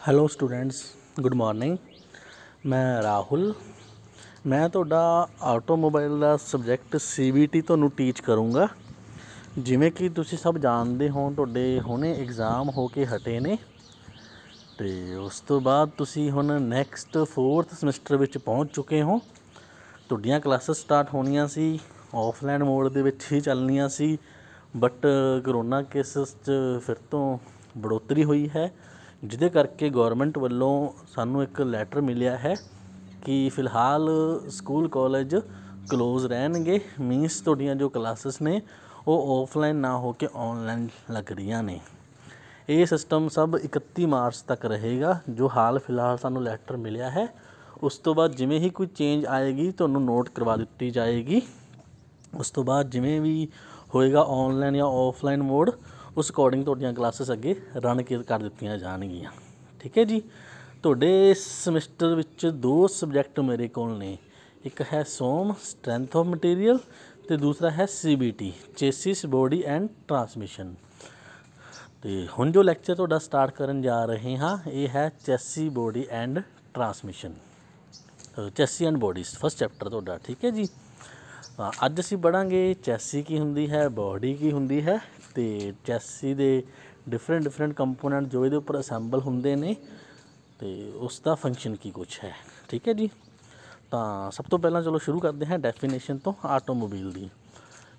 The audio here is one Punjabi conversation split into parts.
Hello students, good morning. ਮੈਂ ਰਾਹੁਲ। ਮੈਂ ਤੁਹਾਡਾ ਆਟੋਮੋਬਾਈਲ ਦਾ ਸਬਜੈਕਟ CVT ਤੁਹਾਨੂੰ ਟੀਚ ਕਰੂੰਗਾ। ਜਿਵੇਂ ਕਿ ਤੁਸੀਂ ਸਭ ਜਾਣਦੇ ਹੋ, ਤੁਹਾਡੇ ਹੁਣੇ ਐਗਜ਼ਾਮ ਹੋ ਕੇ ਹਟੇ ਨੇ ਅਤੇ ਉਸ ਤੋਂ ਬਾਅਦ ਤੁਸੀਂ ਹੁਣ ਨੈਕਸਟ 4th ਸਮੈਸਟਰ ਵਿੱਚ ਪਹੁੰਚ ਚੁੱਕੇ ਹੋ। ਤੁਹਾਡੀਆਂ ਕਲਾਸਿਸ ਸਟਾਰਟ ਹੋਣੀਆਂ ਸੀ, ਆਫਲਾਈਨ ਮੋਡ ਦੇ ਵਿੱਚ ਹੀ ਚੱਲਣੀਆਂ ਸੀ, ਬਟ ਕਰੋਨਾ ਕੇਸਿਸ 'ਚ ਫਿਰ ਤੋਂ ਬੜੋਤਰੀ ਹੋਈ ਹੈ, ਜਿਹਦੇ ਕਰਕੇ ਗੌਰਮੈਂਟ ਵੱਲੋਂ ਸਾਨੂੰ ਇੱਕ ਲੈਟਰ ਮਿਲਿਆ ਹੈ ਕਿ ਫਿਲਹਾਲ ਸਕੂਲ ਕਾਲਜ ਕਲੋਜ਼ ਰਹਿਣਗੇ। ਮੀਨਸ ਤੁਹਾਡੀਆਂ ਜੋ ਕਲਾਸਿਸ ਨੇ ਉਹ ਆਫਲਾਈਨ ਨਾ ਹੋ ਕੇ ਔਨਲਾਈਨ ਲੱਗ ਰਹੀਆਂ ਨੇ। ਇਹ ਸਿਸਟਮ ਸਭ 31 ਮਾਰਚ ਤੱਕ ਰਹੇਗਾ, ਜੋ ਹਾਲ ਫਿਲਹਾਲ ਸਾਨੂੰ ਲੈਟਰ ਮਿਲਿਆ ਹੈ। ਉਸ ਤੋਂ ਬਾਅਦ ਜਿਵੇਂ ਹੀ ਕੋਈ ਚੇਂਜ ਆਏਗੀ ਤੁਹਾਨੂੰ ਨੋਟ ਕਰਵਾ ਦਿੱਤੀ ਜਾਏਗੀ। ਉਸ ਤੋਂ ਬਾਅਦ ਜਿਵੇਂ ਵੀ ਹੋਏਗਾ ਔਨਲਾਈਨ ਜਾਂ ਆਫਲਾਈਨ ਮੋਡ, ਉਸ ਅਕੋਰਡਿੰਗ ਤੁਹਾਡੀਆਂ ਕਲਾਸਿਸ ਅੱਗੇ ਰਨ ਕਰ ਦਿੱਤੀਆਂ ਜਾਣਗੀਆਂ। ਠੀਕ ਹੈ ਜੀ। ਤੁਹਾਡੇ ਇਸ ਸਮੈਸਟਰ ਵਿੱਚ 2 ਸਬਜੈਕਟ ਮੇਰੇ ਕੋਲ ਨੇ, ਇੱਕ ਹੈ ਸੋਮ ਸਟਰੈਂਥ ਆਫ ਮਟੀਰੀਅਲ ਅਤੇ ਦੂਸਰਾ ਹੈ CBT chassis body and transmission. ਅਤੇ ਹੁਣ ਜੋ ਲੈਕਚਰ ਤੁਹਾਡਾ ਸਟਾਰਟ ਕਰਨ ਜਾ ਰਹੇ ਹਾਂ ਇਹ ਹੈ chassis body and transmission, chassis and bodies, first chapter ਤੁਹਾਡਾ। ਠੀਕ ਹੈ ਜੀ। ਅੱਜ ਅਸੀਂ ਪੜ੍ਹਾਂਗੇ ਚੈਸੀ ਕੀ ਹੁੰਦੀ ਹੈ, ਬੋਡੀ ਕੀ ਹੁੰਦੀ ਹੈ, ਅਤੇ ਚੈਸੀ ਦੇ ਡਿਫਰੈਂਟ ਕੰਪੋਨੈਂਟ ਜੋ ਇਹਦੇ ਉੱਪਰ ਅਸੈਂਬਲ ਹੁੰਦੇ ਨੇ ਅਤੇ ਉਸ ਦਾ ਫੰਕਸ਼ਨ ਕੀ ਕੁਛ ਹੈ। ਠੀਕ ਹੈ ਜੀ। ਤਾਂ ਸਭ ਤੋਂ ਪਹਿਲਾਂ ਚਲੋ ਸ਼ੁਰੂ ਕਰਦੇ ਹਾਂ ਡੈਫੀਨੇਸ਼ਨ ਤੋਂ ਆਟੋਮੋਬਾਈਲ ਦੀ।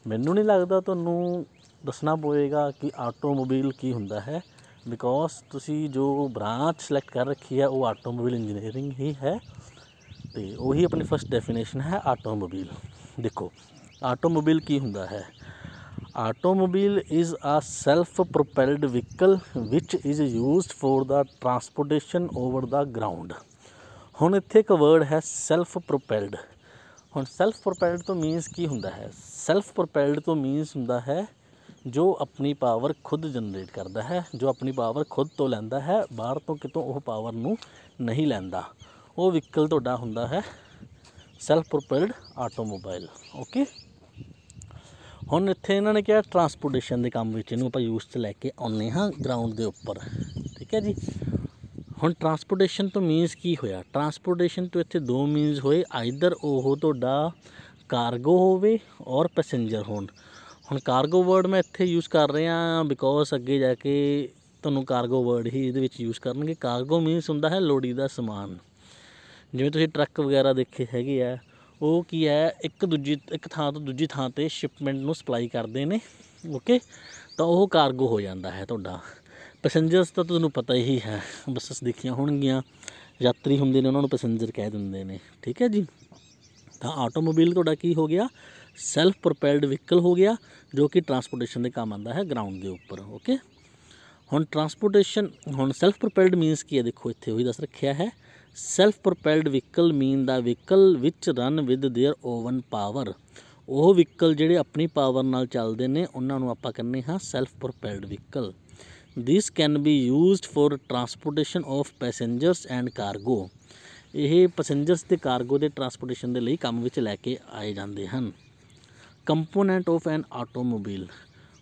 ਮੈਨੂੰ ਨਹੀਂ ਲੱਗਦਾ ਤੁਹਾਨੂੰ ਦੱਸਣਾ ਪਵੇਗਾ ਕਿ ਆਟੋਮੋਬਾਈਲ ਕੀ ਹੁੰਦਾ ਹੈ, ਬਿਕੋਜ਼ ਤੁਸੀਂ ਜੋ ਬ੍ਰਾਂਚ ਸਿਲੈਕਟ ਕਰ ਰੱਖੀ ਹੈ ਉਹ ਆਟੋਮੋਬਾਈਲ ਇੰਜੀਨੀਅਰਿੰਗ ਹੀ ਹੈ ਅਤੇ ਉਹੀ ਆਪਣੀ ਫਸਟ ਡੈਫੀਨੇਸ਼ਨ ਹੈ ਆਟੋਮੋਬਾਈਲ। ਦੇਖੋ ਆਟੋਮੋਬਾਈਲ ਕੀ ਹੁੰਦਾ ਹੈ। Automobile is a self propelled vehicle which is used for the transportation over the ground. ਹੁਣ ਇੱਥੇ ਇੱਕ ਵਰਡ ਹੈ ਸੈਲਫ ਪ੍ਰੋਪੈਲਡ। ਹੁਣ ਸੈਲਫ ਪ੍ਰੋਪੈਲਡ ਤੋਂ ਮੀਨਸ ਕੀ ਹੁੰਦਾ ਹੈ? ਸੈਲਫ ਪ੍ਰੋਪੈਲਡ ਤੋਂ ਮੀਨਸ ਹੁੰਦਾ ਹੈ ਜੋ ਆਪਣੀ ਪਾਵਰ ਖੁਦ ਜਨਰੇਟ ਕਰਦਾ ਹੈ, ਜੋ ਆਪਣੀ ਪਾਵਰ ਖੁਦ ਤੋਂ ਲੈਂਦਾ ਹੈ, ਬਾਹਰ ਤੋਂ ਕਿਤੋਂ ਉਹ ਪਾਵਰ ਨੂੰ ਨਹੀਂ ਲੈਂਦਾ। ਉਹ ਵਹੀਕਲ ਤੁਹਾਡਾ ਹੁੰਦਾ ਹੈ ਸੈਲਫ ਪ੍ਰੋਪੈਲਡ ਆਟੋਮੋਬਾਈਲ। ਓਕੇ। ਹੁਣ ਇੱਥੇ ਇਹਨਾਂ ਨੇ ਕਿਹਾ ਟਰਾਂਸਪੋਰਟੇਸ਼ਨ ਦੇ ਕੰਮ ਵਿੱਚ ਇਹਨੂੰ ਆਪਾਂ ਯੂਜ਼ 'ਚ ਲੈ ਕੇ ਆਉਂਦੇ ਹਾਂ ਗਰਾਊਂਡ ਦੇ ਉੱਪਰ। ਠੀਕ ਹੈ ਜੀ। ਹੁਣ ਟਰਾਂਸਪੋਰਟੇਸ਼ਨ ਤੋਂ ਮੀਨਸ ਕੀ ਹੋਇਆ? ਟਰਾਂਸਪੋਰਟੇਸ਼ਨ ਤੋਂ ਇੱਥੇ 2 ਮੀਨਸ ਹੋਏ, ਆਈਦਰ ਉਹ ਤੁਹਾਡਾ ਕਾਰਗੋ ਹੋਵੇ ਔਰ ਪੈਸੇਂਜਰ ਹੋਣ। ਹੁਣ ਕਾਰਗੋ ਵਰਡ ਮੈਂ ਇੱਥੇ ਯੂਜ਼ ਕਰ ਰਿਹਾ ਬਿਕੋਜ਼ ਅੱਗੇ ਜਾ ਕੇ ਤੁਹਾਨੂੰ ਕਾਰਗੋ ਵਰਡ ਹੀ ਇਹਦੇ ਵਿੱਚ ਯੂਜ਼ ਕਰਨਗੇ। ਕਾਰਗੋ ਮੀਨਸ ਹੁੰਦਾ ਹੈ ਲੋੜੀਂਦਾ ਸਮਾਨ। ਜਿਵੇਂ ਤੁਸੀਂ ਟਰੱਕ ਵਗੈਰਾ ਦੇਖੇ ਹੈਗੇ ਆ, ਉਹ ਕੀ ਹੈ ਇੱਕ ਥਾਂ ਤੋਂ ਦੂਜੀ ਥਾਂ 'ਤੇ ਸ਼ਿਪਮੈਂਟ ਨੂੰ ਸਪਲਾਈ ਕਰਦੇ ਨੇ। ਓਕੇ। ਤਾਂ ਉਹ ਕਾਰਗੋ ਹੋ ਜਾਂਦਾ ਹੈ ਤੁਹਾਡਾ। ਪੈਸੇਂਜਰਸ ਤਾਂ ਤੁਹਾਨੂੰ ਪਤਾ ਹੀ ਹੈ, ਬੱਸਿਸ ਦੇਖੀਆਂ ਹੋਣਗੀਆਂ, ਯਾਤਰੀ ਹੁੰਦੇ ਨੇ ਉਹਨਾਂ ਨੂੰ ਪੈਸੇਂਜਰ ਕਹਿ ਦਿੰਦੇ ਨੇ। ਠੀਕ ਹੈ ਜੀ। ਤਾਂ ਆਟੋਮੋਬਾਈਲ ਤੁਹਾਡਾ ਕੀ ਹੋ ਗਿਆ? ਸੈਲਫ ਪ੍ਰੋਪੈਲਡ ਵਹੀਕਲ ਹੋ ਗਿਆ, ਜੋ ਕਿ ਟਰਾਂਸਪੋਰਟੇਸ਼ਨ ਦੇ ਕੰਮ ਆਉਂਦਾ ਹੈ ਗਰਾਊਂਡ ਦੇ ਉੱਪਰ। ਓਕੇ। ਹੁਣ ਟਰਾਂਸਪੋਰਟੇਸ਼ਨ, ਹੁਣ ਸੈਲਫ ਪ੍ਰੋਪੈਲਡ ਮੀਨਸ ਕੀ ਹੈ? ਦੇਖੋ ਇੱਥੇ ਉਹੀ ਦੱਸ ਰੱਖਿਆ ਹੈ। Self propelled vehicle mean the vehicle which run with their own power. ਉਹ ਵਹੀਕਲ ਜਿਹੜੇ ਆਪਣੀ ਪਾਵਰ ਨਾਲ ਚੱਲਦੇ ਨੇ ਉਹਨਾਂ ਨੂੰ ਆਪਾਂ ਕਹਿੰਦੇ ਹਾਂ self propelled vehicle. This can be used for transportation of passengers and cargo. ਇਹ ਪੈਸੇਂਜਰਸ ਅਤੇ ਕਾਰਗੋ ਦੇ ਟਰਾਂਸਪੋਰਟੇਸ਼ਨ ਦੇ ਲਈ ਕੰਮ ਵਿੱਚ ਲੈ ਕੇ ਆਏ ਜਾਂਦੇ ਹਨ। Component of an automobile.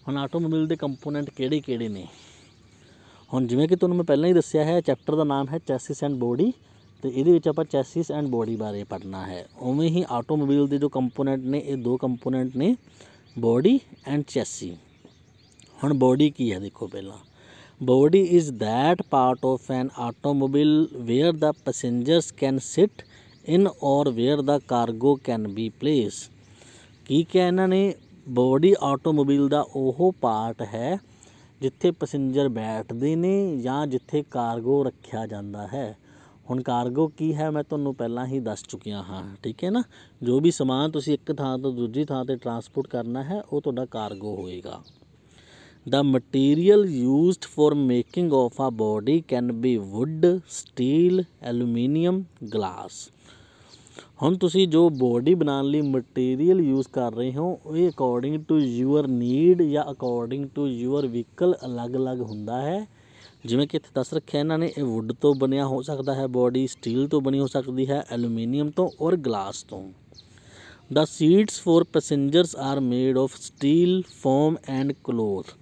ਹੁਣ ਆਟੋਮੋਬਾਈਲ ਦੇ ਕੰਪੋਨੈਂਟ ਕਿਹੜੇ ਨੇ? ਹੁਣ ਜਿਵੇਂ ਕਿ ਤੁਹਾਨੂੰ ਮੈਂ ਪਹਿਲਾਂ ਹੀ ਦੱਸਿਆ ਹੈ, ਚੈਪਟਰ ਦਾ ਨਾਮ ਹੈ ਚੈਸਿਸ ਐਂਡ ਬੋਡੀ, ਅਤੇ ਇਹਦੇ ਵਿੱਚ ਆਪਾਂ ਚੈਸਿਸ ਐਂਡ ਬੋਡੀ ਬਾਰੇ ਪੜ੍ਹਨਾ ਹੈ। ਉਵੇਂ ਹੀ ਆਟੋਮੋਬਾਈਲ ਦੇ ਜੋ ਕੰਪੋਨੈਂਟ ਨੇ, ਇਹ 2 ਕੰਪੋਨੈਂਟ ਨੇ, ਬੋਡੀ ਐਂਡ ਚੈਸੀ। ਹੁਣ ਬੋਡੀ ਕੀ ਹੈ? ਦੇਖੋ ਪਹਿਲਾਂ, body is that part of an automobile where the passengers can sit in or where the cargo can be place. ਕੀ ਕਿਹਾ ਇਹਨਾਂ ਨੇ? ਬੋਡੀ ਆਟੋਮੋਬਾਈਲ ਦਾ ਉਹ ਪਾਰਟ ਹੈ ਜਿੱਥੇ ਪੈਸੇਂਜਰ ਬੈਠਦੇ ਨੇ ਜਾਂ ਜਿੱਥੇ ਕਾਰਗੋ ਰੱਖਿਆ ਜਾਂਦਾ ਹੈ। ਹੁਣ ਕਾਰਗੋ ਕੀ ਹੈ ਮੈਂ ਤੁਹਾਨੂੰ ਪਹਿਲਾਂ ਹੀ ਦੱਸ ਚੁੱਕਿਆ ਹਾਂ। ਠੀਕ ਹੈ ਨਾ। ਜੋ ਵੀ ਸਮਾਨ ਤੁਸੀਂ ਇੱਕ ਥਾਂ ਤੋਂ ਦੂਜੀ ਥਾਂ 'ਤੇ ਟਰਾਂਸਪੋਰਟ ਕਰਨਾ ਹੈ ਉਹ ਤੁਹਾਡਾ ਕਾਰਗੋ ਹੋਏਗਾ। The material used for making of a body can be wood, steel, aluminium, glass. ਹੁਣ ਤੁਸੀਂ ਜੋ ਬੋਡੀ ਬਣਾਉਣ ਲਈ ਮਟੀਰੀਅਲ ਯੂਜ਼ ਕਰ ਰਹੇ ਹੋ ਇਹ ਅਕੋਰਡਿੰਗ ਟੂ ਯੂਅਰ ਨੀਡ ਜਾਂ ਅਕੋਰਡਿੰਗ ਟੂ ਯੂਅਰ ਵਹੀਕਲ ਅਲੱਗ-ਅਲੱਗ ਹੁੰਦਾ ਹੈ। ਜਿਵੇਂ ਕਿ ਇੱਥੇ ਦੱਸ ਰੱਖਿਆ ਇਹਨਾਂ ਨੇ, ਇਹ ਵੁੱਡ ਤੋਂ ਬਣਿਆ ਹੋ ਸਕਦਾ ਹੈ ਬੋਡੀ, ਸਟੀਲ ਤੋਂ ਬਣੀ ਹੋ ਸਕਦੀ ਹੈ, ਐਲੂਮੀਨੀਅਮ ਤੋਂ ਔਰ ਗਲਾਸ ਤੋਂ। The seats for passengers are made of steel, foam and cloth.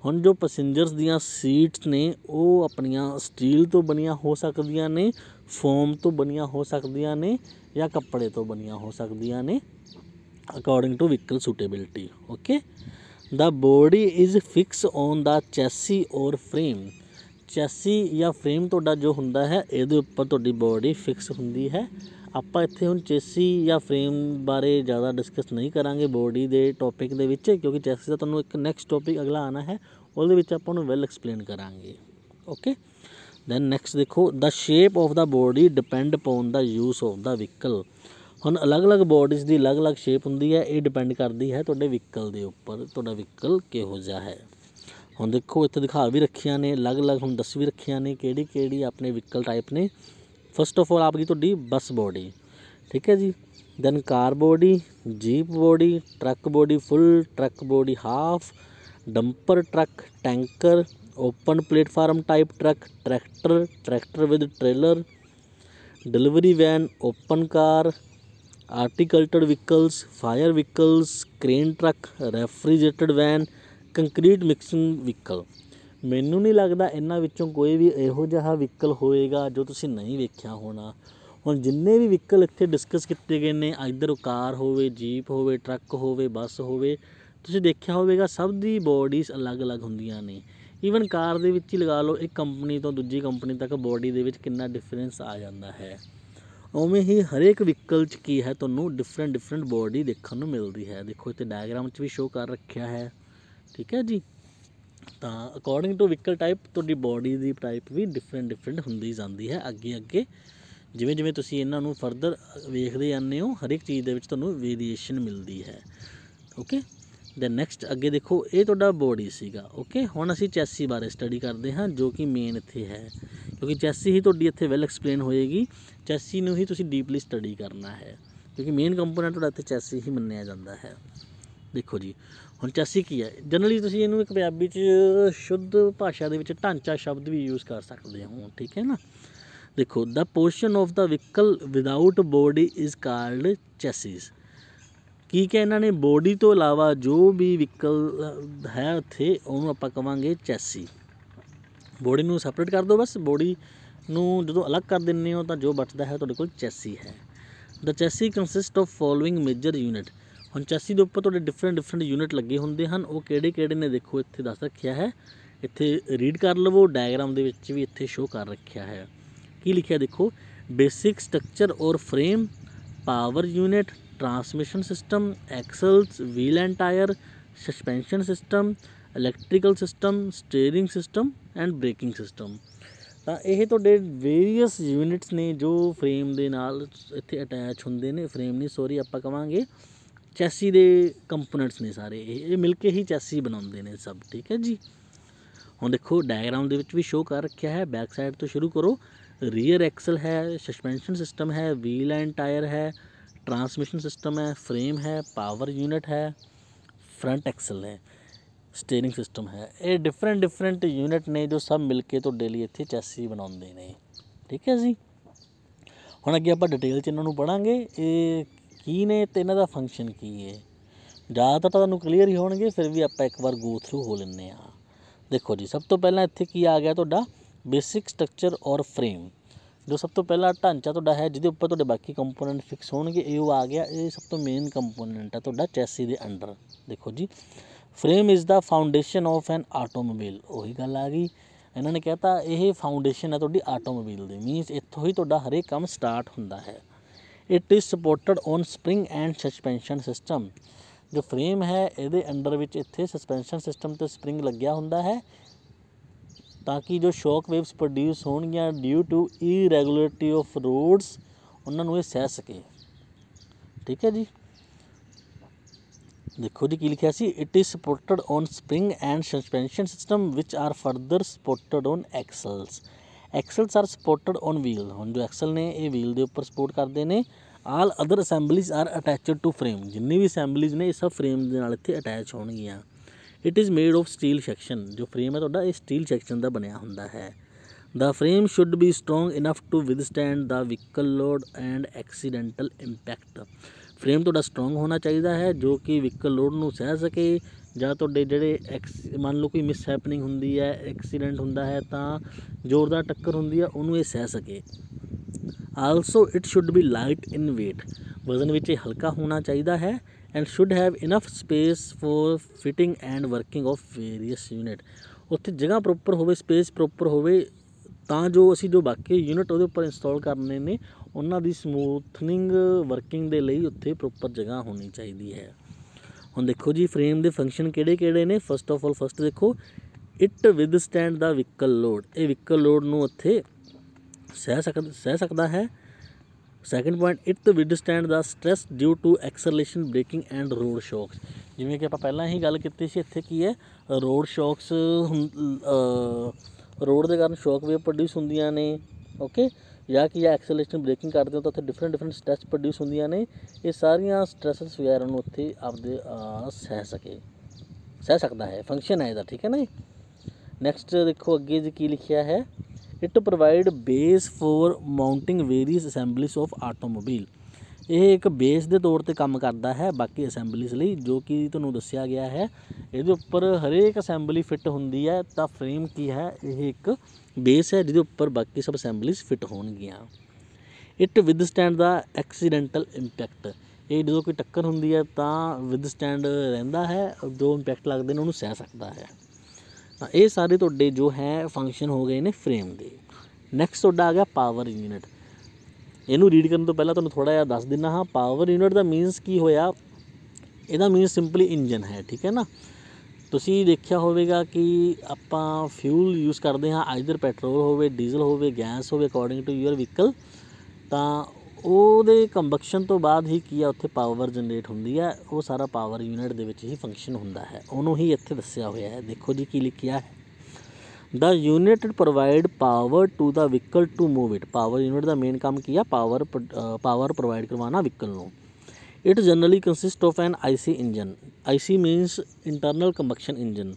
ਹੁਣ ਜੋ ਪੈਸੰਜਰਸ ਦੀਆਂ ਸੀਟਸ ਨੇ ਉਹ ਆਪਣੀਆਂ ਸਟੀਲ ਤੋਂ ਬਣੀਆਂ ਹੋ ਸਕਦੀਆਂ ਨੇ, ਫੋਮ ਤੋਂ ਬਣੀਆਂ ਹੋ ਸਕਦੀਆਂ ਨੇ, ਜਾਂ ਕੱਪੜੇ ਤੋਂ ਬਣੀਆਂ ਹੋ ਸਕਦੀਆਂ ਨੇ, according to vehicle suitability. Okay, the body is fix on the chassis or frame. Chassis ਜਾਂ ਫਰੇਮ ਤੁਹਾਡਾ ਜੋ ਹੁੰਦਾ ਹੈ ਇਹਦੇ ਉੱਪਰ ਤੁਹਾਡੀ ਬੋਡੀ ਫਿਕਸ ਹੁੰਦੀ ਹੈ। ਆਪਾਂ ਇੱਥੇ ਹੁਣ ਚੈਸੀ ਜਾਂ ਫਰੇਮ ਬਾਰੇ ਜ਼ਿਆਦਾ ਡਿਸਕਸ ਨਹੀਂ ਕਰਾਂਗੇ ਬੋਡੀ ਦੇ ਟੋਪਿਕ ਦੇ ਵਿੱਚ, ਕਿਉਂਕਿ ਚੈਸੀ ਦਾ ਤੁਹਾਨੂੰ ਇੱਕ ਨੈਕਸਟ ਟੋਪਿਕ ਅਗਲਾ ਆਉਣਾ ਹੈ, ਉਹਦੇ ਵਿੱਚ ਆਪਾਂ ਉਹਨੂੰ ਵੈਲ ਐਕਸਪਲੇਨ ਕਰਾਂਗੇ। ਓਕੇ, ਦੈਨ ਨੈਕਸਟ ਦੇਖੋ, the shape of the body depend upon the use of the vehicle. ਹੁਣ ਅਲੱਗ-ਅਲੱਗ ਬੋਡੀਜ਼ ਦੀ ਅਲੱਗ-ਅਲੱਗ ਸ਼ੇਪ ਹੁੰਦੀ ਹੈ, ਇਹ ਡਿਪੈਂਡ ਕਰਦੀ ਹੈ ਤੁਹਾਡੇ ਵਹੀਕਲ ਦੇ ਉੱਪਰ, ਤੁਹਾਡਾ ਵਹੀਕਲ ਕਿਹੋ ਜਿਹਾ ਹੈ। ਹੁਣ ਦੇਖੋ ਇੱਥੇ ਦਿਖਾ ਵੀ ਰੱਖੀਆਂ ਨੇ ਅਲੱਗ-ਅਲੱਗ, ਹੁਣ ਦੱਸ ਵੀ ਰੱਖੀਆਂ ਨੇ ਕਿਹੜੀ ਕਿਹੜੀ ਆਪਣੇ ਵਹੀਕਲ ਟਾਈਪ ਨੇ। ਫਸਟ ਆਫ ਆਲ ਆਪकी ਤੁਹਾਡੀ ਬੱਸ ਬੋਡੀ, ਠੀਕ ਹੈ ਜੀ। Then car body, jeep body, truck body full, truck body half, dumper truck, tanker, open platform type truck, tractor, tractor with trailer, delivery van, open car, agriculture vehicles, fire vehicles, crane truck, refrigerated van, concrete mixing vehicle. ਮੈਨੂੰ ਨਹੀਂ ਲੱਗਦਾ ਇਹਨਾਂ ਵਿੱਚੋਂ ਕੋਈ ਵੀ ਇਹੋ ਜਿਹਾ ਵਹੀਕਲ ਹੋਏਗਾ ਜੋ ਤੁਸੀਂ ਨਹੀਂ ਵੇਖਿਆ ਹੋਣਾ। ਹੁਣ ਜਿੰਨੇ ਵੀ ਵਹੀਕਲ ਇੱਥੇ ਡਿਸਕਸ ਕੀਤੇ ਗਏ ਨੇ, ਇੱਧਰ ਕਾਰ ਹੋਵੇ, ਜੀਪ ਹੋਵੇ, ਟਰੱਕ ਹੋਵੇ, ਬੱਸ ਹੋਵੇ, ਤੁਸੀਂ ਦੇਖਿਆ ਹੋਵੇਗਾ ਸਭ ਦੀ ਬੋਡੀਜ਼ ਅਲੱਗ-ਅਲੱਗ ਹੁੰਦੀਆਂ ਨੇ। ਈਵਨ ਕਾਰ ਦੇ ਵਿੱਚ ਹੀ ਲਗਾ ਲਓ, ਇੱਕ ਕੰਪਨੀ ਤੋਂ ਦੂਜੀ ਕੰਪਨੀ ਤੱਕ ਬੋਡੀ ਦੇ ਵਿੱਚ ਕਿੰਨਾ ਡਿਫਰੈਂਸ ਆ ਜਾਂਦਾ ਹੈ। ਉਵੇਂ ਹੀ ਹਰੇਕ ਵਹੀਕਲ 'ਚ ਕੀ ਹੈ, ਤੁਹਾਨੂੰ ਡਿਫਰੈਂਟ ਬੋਡੀ ਦੇਖਣ ਨੂੰ ਮਿਲਦੀ ਹੈ। ਦੇਖੋ ਇੱਥੇ ਡਾਇਗਰਾਮ 'ਚ ਵੀ ਸ਼ੋਅ ਕਰ ਰੱਖਿਆ ਹੈ, ਠੀਕ ਹੈ ਜੀ। ਤਾਂ ਅਕੋਰਡਿੰਗ ਟੂ ਵਹੀਕਲ ਟਾਈਪ ਤੁਹਾਡੀ ਬੋਡੀ ਦੀ ਟਾਈਪ ਵੀ ਡਿਫਰੈਂਟ ਹੁੰਦੀ ਜਾਂਦੀ ਹੈ ਅੱਗੇ ਜਿਵੇਂ ਤੁਸੀਂ ਇਹਨਾਂ ਨੂੰ ਫਰਦਰ ਵੇਖਦੇ ਜਾਂਦੇ ਹੋ, ਹਰ ਇੱਕ ਚੀਜ਼ ਦੇ ਵਿੱਚ ਤੁਹਾਨੂੰ ਵੇਰੀਏਸ਼ਨ ਮਿਲਦੀ ਹੈ। ਓਕੇ, ਦੈਨ ਨੈਕਸਟ ਅੱਗੇ ਦੇਖੋ, ਇਹ ਤੁਹਾਡਾ ਬੋਡੀ ਸੀਗਾ। ਓਕੇ, ਹੁਣ ਅਸੀਂ ਚੈਸੀ ਬਾਰੇ ਸਟੱਡੀ ਕਰਦੇ ਹਾਂ, ਜੋ ਕਿ ਮੇਨ ਇੱਥੇ ਹੈ, ਕਿਉਂਕਿ ਚੈਸੀ ਹੀ ਤੁਹਾਡੀ ਇੱਥੇ ਵੈਲ ਐਕਸਪਲੇਨ ਹੋਏਗੀ। ਚੈਸੀ ਨੂੰ ਹੀ ਤੁਸੀਂ ਡੀਪਲੀ ਸਟੱਡੀ ਕਰਨਾ ਹੈ, ਕਿਉਂਕਿ ਮੇਨ ਕੰਪੋਨੈਂਟ ਤੁਹਾਡਾ ਇੱਥੇ ਚੈਸੀ ਹੀ ਮੰਨਿਆ ਜਾਂਦਾ ਹੈ। ਦੇਖੋ ਜੀ, ਹੁਣ ਚੈਸੀ ਕੀ ਹੈ, ਜਨਰਲੀ ਤੁਸੀਂ ਇਹਨੂੰ ਇੱਕ ਪੰਜਾਬੀ 'ਚ ਸ਼ੁੱਧ ਭਾਸ਼ਾ ਦੇ ਵਿੱਚ ਢਾਂਚਾ ਸ਼ਬਦ ਵੀ ਯੂਜ਼ ਕਰ ਸਕਦੇ ਹੋ, ਠੀਕ ਹੈ ਨਾ। ਦੇਖੋ, the portion of the vehicle without body is called chassis. ਕੀ ਕਿ ਇਹਨਾਂ ਨੇ ਬੋਡੀ ਤੋਂ ਇਲਾਵਾ ਜੋ ਵੀ ਵਹੀਕਲ ਹੈ ਉੱਥੇ, ਉਹਨੂੰ ਆਪਾਂ ਕਹਾਂਗੇ ਚੈਸੀ। ਬੋਡੀ ਨੂੰ ਸੈਪਰੇਟ ਕਰ ਦਿਓ, ਬਸ ਬੋਡੀ ਨੂੰ ਜਦੋਂ ਅਲੱਗ ਕਰ ਦਿੰਦੇ ਹੋ ਤਾਂ ਜੋ ਬਚਦਾ ਹੈ ਤੁਹਾਡੇ ਕੋਲ ਚੈਸੀ ਹੈ। The chassis consist of following major unit. ਹੁਣ ਚੈਸੀ ਦੇ ਉੱਪਰ ਤੁਹਾਡੇ ਡਿਫਰੈਂਟ ਯੂਨਿਟ ਲੱਗੇ ਹੁੰਦੇ ਹਨ, ਉਹ ਕਿਹੜੇ ਨੇ ਦੇਖੋ ਇੱਥੇ ਦੱਸ ਰੱਖਿਆ ਹੈ, ਇੱਥੇ ਰੀਡ ਕਰ ਲਵੋ, ਡਾਇਗਰਾਮ ਦੇ ਵਿੱਚ ਵੀ ਇੱਥੇ ਸ਼ੋਅ ਕਰ ਰੱਖਿਆ ਹੈ। ਕੀ ਲਿਖਿਆ ਦੇਖੋ, ਬੇਸਿਕ ਸਟਰਕਚਰ ਔਰ frame, power unit, transmission system, axles, wheel and tyre, suspension system, electrical system, steering system and braking system. ਤਾਂ ਇਹ ਤੁਹਾਡੇ ਵੇਰੀਅਸ ਯੂਨਿਟਸ ਨੇ ਜੋ ਫਰੇਮ ਦੇ ਨਾਲ ਇੱਥੇ ਅਟੈਚ ਹੁੰਦੇ ਨੇ, ਫਰੇਮ ਨਹੀਂ ਸੋਰੀ ਆਪਾਂ ਕਹਾਂਗੇ ਚੈਸੀ ਦੇ ਕੰਪੋਨੈਂਟਸ ਨੇ ਸਾਰੇ, ਇਹ ਮਿਲ ਕੇ ਹੀ ਚੈਸੀ ਬਣਾਉਂਦੇ ਨੇ ਸਭ, ਠੀਕ ਹੈ ਜੀ। ਹੁਣ ਦੇਖੋ ਡਾਇਗਰਾਮ ਦੇ ਵਿੱਚ ਵੀ ਸ਼ੋਅ ਕਰ ਰੱਖਿਆ ਹੈ, ਬੈਕ ਸਾਈਡ ਤੋਂ ਸ਼ੁਰੂ ਕਰੋ। ਰੀਅਰ एक्सल है, सस्पेंशन सिस्टम है, व्हील एंड टायर है, ट्रांसमिशन सिस्टम है, फ्रेम है, पावर यूनिट है, फ्रंट एक्सल है, स्टीयरिंग सिस्टम है। ये डिफरेंट यूनिट ने जो सब मिल के ਤੁਹਾਡੇ ਲਈ ਇੱਥੇ ਚੈਸੀ ਬਣਾਉਂਦੇ ਨੇ, ਠੀਕ ਹੈ ਜੀ। ਹੁਣ ਅੱਗੇ ਆਪਾਂ ਡਿਟੇਲ 'ਚ ਇਹਨਾਂ ਨੂੰ ਪੜ੍ਹਾਂਗੇ, ਇਹ ਕੀ ਨੇ ਅਤੇ ਇਹਨਾਂ ਦਾ ਫੰਕਸ਼ਨ ਕੀ ਹੈ। ਜ਼ਿਆਦਾਤਰ ਤਾਂ ਤੁਹਾਨੂੰ ਕਲੀਅਰ ਹੀ ਹੋਣਗੇ, ਫਿਰ ਵੀ ਆਪਾਂ ਇੱਕ ਵਾਰ ਗੋ ਥਰੂ ਹੋ ਲੈਂਦੇ ਹਾਂ। ਦੇਖੋ ਜੀ, ਸਭ ਤੋਂ ਪਹਿਲਾਂ ਇੱਥੇ ਕੀ ਆ ਗਿਆ ਤੁਹਾਡਾ ਬੇਸਿਕ ਸਟਰਕਚਰ ਔਰ ਫਰੇਮ। ਜੋ ਸਭ ਤੋਂ ਪਹਿਲਾ ਢਾਂਚਾ ਤੁਹਾਡਾ ਹੈ ਜਿਹਦੇ ਉੱਪਰ ਤੁਹਾਡੇ ਬਾਕੀ ਕੰਪੋਨੈਂਟ ਫਿਕਸ ਹੋਣਗੇ, ਇਹ ਆ ਗਿਆ। ਇਹ ਸਭ ਤੋਂ ਮੇਨ ਕੰਪੋਨੈਂਟ ਹੈ ਤੁਹਾਡਾ ਚੈਸੀ ਦੇ ਅੰਡਰ। ਦੇਖੋ ਜੀ, frame is the foundation of an automobile. ਉਹੀ ਗੱਲ ਆ ਗਈ, ਇਹਨਾਂ ਨੇ ਕਹਿਤਾ ਇਹ ਫਾਊਂਡੇਸ਼ਨ ਹੈ ਤੁਹਾਡੀ ਆਟੋਮੋਬਾਈਲ ਦੀ, ਮੀਨਸ ਇੱਥੋਂ ਹੀ ਤੁਹਾਡਾ ਹਰੇਕ ਕੰਮ ਸਟਾਰਟ ਹੁੰਦਾ ਹੈ। It is supported on spring and suspension system. ਜੋ ਫਰੇਮ ਹੈ ਇਹਦੇ ਅੰਡਰ ਵਿੱਚ ਇੱਥੇ ਸਸਪੈਂਸ਼ਨ ਸਿਸਟਮ ਅਤੇ ਸਪਰਿੰਗ ਲੱਗਿਆ ਹੁੰਦਾ ਹੈ, ਤਾਂ ਕਿ ਜੋ ਸ਼ੌਕ ਵੇਵਸ ਪ੍ਰੋਡਿਊਸ ਹੋਣਗੀਆਂ ਡਿਊ ਟੂ ਇਰੈਗੂਲਰਿਟੀ ਆਫ ਰੋਡਸ, ਉਹਨਾਂ ਨੂੰ ਇਹ ਸਹਿ ਸਕੇ, ਠੀਕ ਹੈ ਜੀ। ਦੇਖੋ ਜੀ ਕੀ ਲਿਖਿਆ ਸੀ, it is supported on spring and suspension system which are further supported on axles. Axles are supported on wheel. ਹੁਣ ਜੋ ਐਕਸਲ ਨੇ ਇਹ ਵੀਲ ਦੇ ਉੱਪਰ ਸਪੋਰਟ ਕਰਦੇ ਨੇ। All other assemblies are attached to frame. ਜਿੰਨੀ ਵੀ ਅਸੈਂਬਲੀਜ਼ ਨੇ ਇਹ ਸਭ ਫਰੇਮ ਦੇ ਨਾਲ ਇੱਥੇ ਅਟੈਚ ਹੋਣਗੀਆਂ। It is made of steel section. ਜੋ ਫਰੇਮ ਹੈ ਤੁਹਾਡਾ ਇਹ ਸਟੀਲ ਸੈਕਸ਼ਨ ਦਾ ਬਣਿਆ ਹੁੰਦਾ ਹੈ। The frame should be strong enough to withstand the vehicle load and accidental impact. Frame ਤੁਹਾਡਾ ਸਟਰੋਂਗ ਹੋਣਾ ਚਾਹੀਦਾ ਹੈ ਜੋ ਕਿ ਵਹੀਕਲ ਲੋਡ ਨੂੰ ਸਹਿ ਸਕੇ, ਜਾਂ ਤੁਹਾਡੇ ਜਿਹੜੇ ਮੰਨ ਲਓ ਕੋਈ ਮਿਸਹੈਪਨਿੰਗ ਹੁੰਦੀ ਹੈ, ਐਕਸੀਡੈਂਟ ਹੁੰਦਾ ਹੈ ਤਾਂ ਜ਼ੋਰਦਾਰ ਟੱਕਰ ਹੁੰਦੀ ਹੈ, ਉਹਨੂੰ ਇਹ ਸਹਿ ਸਕੇ। Also it should be light in weight, ਵਜ਼ਨ ਵਿੱਚ ਇਹ ਹਲਕਾ ਹੋਣਾ ਚਾਹੀਦਾ ਹੈ। And should have enough space for fitting and working of various unit, ਉੱਥੇ ਜਗ੍ਹਾ ਪ੍ਰੋਪਰ ਹੋਵੇ, ਸਪੇਸ ਪ੍ਰੋਪਰ ਹੋਵੇ, ਤਾਂ ਜੋ ਅਸੀਂ ਜੋ ਬਾਕੀ ਯੂਨਿਟ ਉਹਦੇ ਉੱਪਰ ਇੰਸਟਾਲ ਕਰਨੇ ਨੇ ਉਹਨਾਂ ਦੀ ਸਮੂਥਨਿੰਗ ਵਰਕਿੰਗ ਦੇ ਲਈ ਉੱਥੇ ਪ੍ਰੋਪਰ ਜਗ੍ਹਾ ਹੋਣੀ ਚਾਹੀਦੀ ਹੈ। ਹੁਣ ਦੇਖੋ ਜੀ ਫਰੇਮ ਦੇ ਫੰਕਸ਼ਨ ਕਿਹੜੇ ਕਿਹੜੇ ਨੇ। ਫਸਟ ਆਫ ਆਲ ਫਸਟ ਦੇਖੋ, it withstand the vehicle load, ਇਹ ਵਹੀਕਲ ਲੋਡ ਨੂੰ ਉੱਥੇ ਸਹਿ ਸਕਦਾ ਹੈ। Second point, it withstand the stress due to acceleration braking and road shocks, ਜਿਵੇਂ ਕਿ ਆਪਾਂ ਪਹਿਲਾਂ ਹੀ ਗੱਲ ਕੀਤੀ ਸੀ, ਇੱਥੇ ਕੀ ਹੈ ਰੋਡ ਸ਼ੌਕਸ, ਰੋਡ ਦੇ ਕਾਰਨ ਸ਼ੌਕ ਵੇਵ ਪ੍ਰੋਡਿਊਸ ਹੁੰਦੀਆਂ ਨੇ। ਓਕੇ, ਜਾਂ ਕਿ ਐਕਸਲਰੇਸ਼ਨ ਬ੍ਰੇਕਿੰਗ ਕਰਦੇ ਹੋ ਤਾਂ ਉੱਥੇ ਡਿਫਰੈਂਟ ਸਟ੍ਰੈਸ ਪ੍ਰੋਡਿਊਸ ਹੁੰਦੀਆਂ ਨੇ। ਇਹ ਸਾਰੀਆਂ ਸਟ੍ਰੈਸਸ ਵਗੈਰਾ ਨੂੰ ਉੱਥੇ ਆਪਦੇ ਸਹਿ ਸਕਦਾ ਹੈ, ਫੰਕਸ਼ਨ ਹੈ ਇਹਦਾ, ਠੀਕ ਹੈ ਨਾ ਜੀ। ਨੈਕਸਟ ਦੇਖੋ ਅੱਗੇ ਜੀ ਕੀ ਲਿਖਿਆ ਹੈ, it provide base for mounting various assemblies of automobile, ਇਹ ਇੱਕ ਬੇਸ ਦੇ ਤੌਰ 'ਤੇ ਕੰਮ ਕਰਦਾ ਹੈ ਬਾਕੀ ਅਸੈਂਬਲੀਜ਼ ਲਈ, ਜੋ ਕਿ ਤੁਹਾਨੂੰ ਦੱਸਿਆ ਗਿਆ ਹੈ। ਇਹਦੇ ਉੱਪਰ ਹਰੇਕ ਅਸੈਂਬਲੀ ਫਿੱਟ ਹੁੰਦੀ ਹੈ, ਤਾਂ ਫਰੇਮ ਕੀ ਹੈ, ਇਹ ਇੱਕ ਬੇਸ ਹੈ ਜਿਹਦੇ ਉੱਪਰ ਬਾਕੀ ਸਭ ਅਸੈਂਬਲੀਜ਼ ਫਿੱਟ ਹੋਣਗੀਆਂ। It withstand the accidental impact, ਇਹ ਜਦੋਂ ਕੋਈ ਟੱਕਰ ਹੁੰਦੀ ਹੈ ਤਾਂ ਵਿਦਸਟੈਂਡ ਰਹਿੰਦਾ ਹੈ, ਜੋ ਇੰਪੈਕਟ ਲੱਗਦੇ ਨੇ ਉਹਨੂੰ ਸਹਿ ਸਕਦਾ ਹੈ। ਤਾਂ ਇਹ ਸਾਰੇ ਤੁਹਾਡੇ ਜੋ ਹੈ ਫੰਕਸ਼ਨ ਹੋ ਗਏ ਨੇ ਫਰੇਮ ਦੇ। ਨੈਕਸਟ ਤੁਹਾਡਾ ਆ ਗਿਆ ਪਾਵਰ ਯੂਨਿਟ। ਇਹਨੂੰ ਰੀਡ ਕਰਨ ਤੋਂ ਪਹਿਲਾਂ ਤੁਹਾਨੂੰ ਥੋੜ੍ਹਾ ਜਿਹਾ ਦੱਸ ਦਿੰਦਾ ਹਾਂ, ਪਾਵਰ ਯੂਨਿਟ ਦਾ ਮੀਨਸ ਕੀ ਹੋਇਆ। ਇਹਦਾ ਮੀਨਸ ਸਿੰਪਲੀ ਇੰਜਨ ਹੈ, ਠੀਕ ਹੈ ਨਾ। ਤੁਸੀਂ ਦੇਖਿਆ ਹੋਵੇਗਾ ਕਿ ਆਪਾਂ ਫਿਊਲ ਯੂਜ਼ ਕਰਦੇ ਹਾਂ, ਆਈਦਰ ਪੈਟਰੋਲ ਹੋਵੇ, ਡੀਜ਼ਲ ਹੋਵੇ, ਗੈਸ ਹੋਵੇ, ਅਕੋਰਡਿੰਗ ਟੂ ਯੂਅਰ ਵਹੀਕਲ, ਤਾਂ ਉਹਦੇ ਕੰਬਕਸ਼ਨ ਤੋਂ ਬਾਅਦ ਹੀ ਕੀ ਆ ਉੱਥੇ ਪਾਵਰ ਜਨਰੇਟ ਹੁੰਦੀ ਹੈ। ਉਹ ਸਾਰਾ ਪਾਵਰ ਯੂਨਿਟ ਦੇ ਵਿੱਚ ਹੀ ਫੰਕਸ਼ਨ ਹੁੰਦਾ ਹੈ, ਉਹਨੂੰ ਹੀ ਇੱਥੇ ਦੱਸਿਆ ਹੋਇਆ ਹੈ। ਦੇਖੋ ਜੀ ਕੀ ਲਿਖਿਆ ਹੈ, the unit provide power to the vehicle to move it, power unit ਦਾ ਮੇਨ ਕੰਮ ਕੀ ਆ, ਪਾਵਰ ਪ੍ਰੋਵਾਈਡ ਕਰਵਾਉਣਾ ਵਹੀਕਲ ਨੂੰ। It generally consist of an IC engine, IC means internal combustion engine,